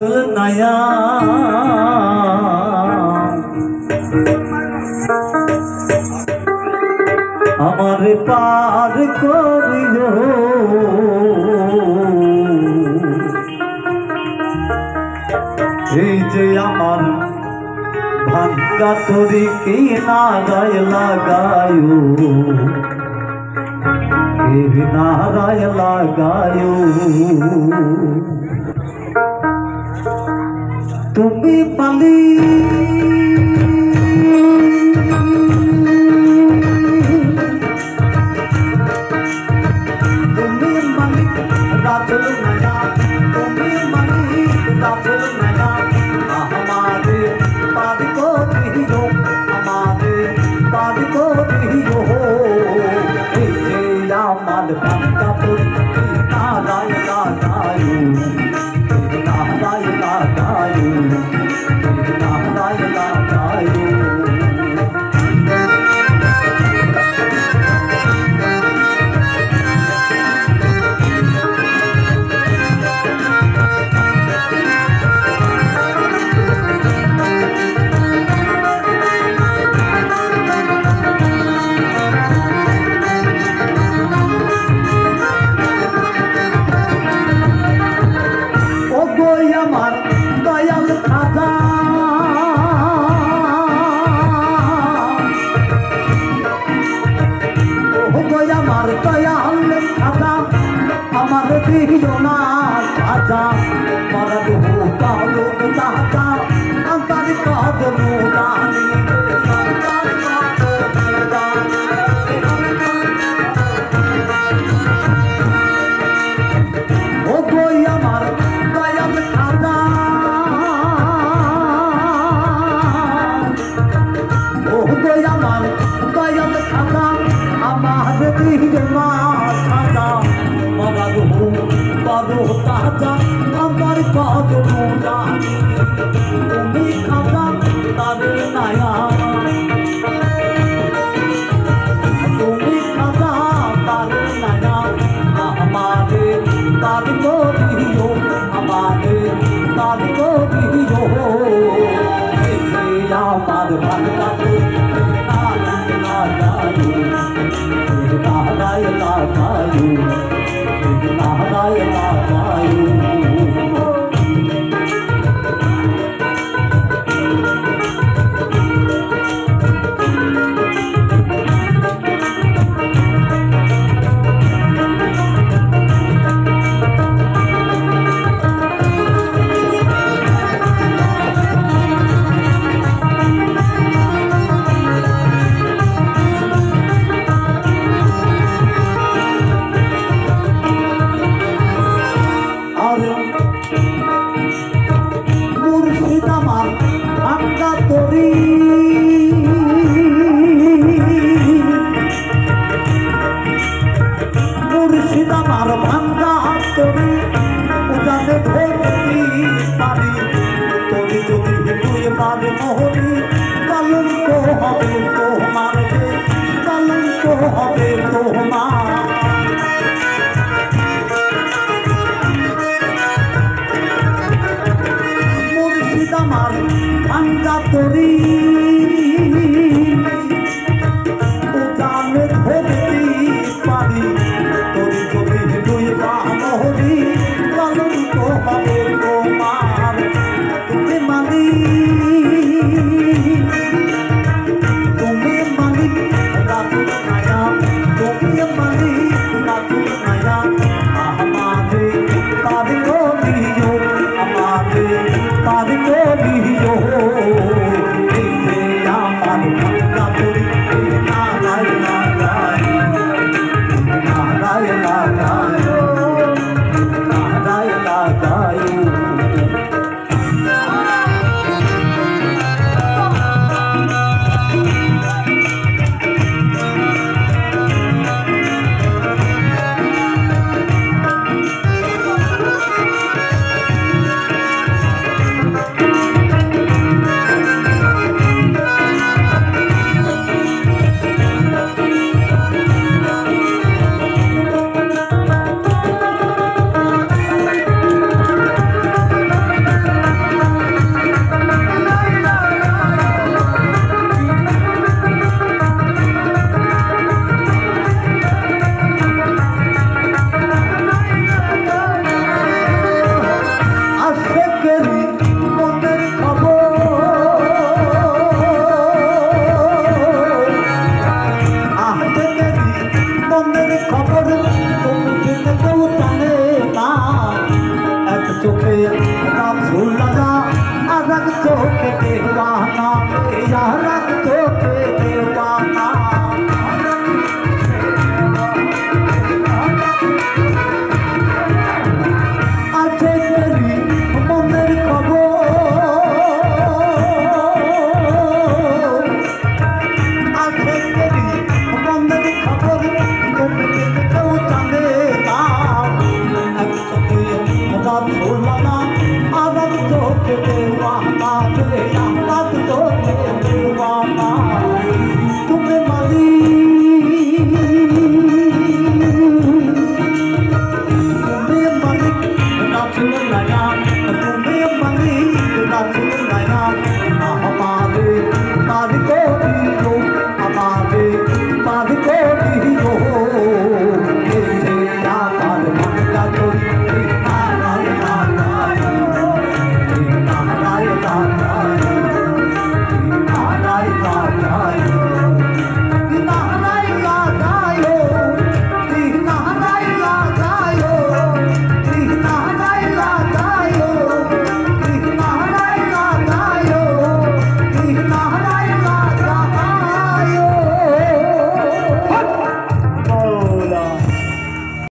नया हमारे पार करियो এই যে আমার ভাঙ্গা তরি কি নারায় লাগায়ো এই নারায় লাগায়ো তুমি পালি তুমি মালিক রাজল নয়া তুমি মালিক রাজল নয়া हमारे पार को दियो हमारे पार को दियो या माल पंका पुरी नाराय लागायो नाराय लागायो नाराय लागायो आजा मरद हो कालो दाता अंतर कादो दानी ओ कोई अमर दयाल खादा ओ कोई अमर दयाल खादा हमारे दिल मां खादा मरद हो कालो दाता अंतर कादो दानी তুমি খাদা তারে নায়া তুমি খাদা তারে নায়া हमारे तार को दियो हमारे तार को दियो या मार भगता को नाराय लागायो नाराय लागायो नाराय लागायो ভাঙ্গা তরি উজানে ধরতে পারি তরি যদি দুই বাহরি কলঙ্ক হবে তোমার তুমি মালিক রাজুল নয়া তুমি মালিক রাজুল নয়া हमारे पार को दियो हमारे पार को दियो रात झूलना अलग तो के दीवाना अलग तो के दीवाना आजे तेरी मনের খবর आजे तेरी मনের খবর তুমি কেউ জানে না এক চোখে রাত झूलना अलग तो के दीवाना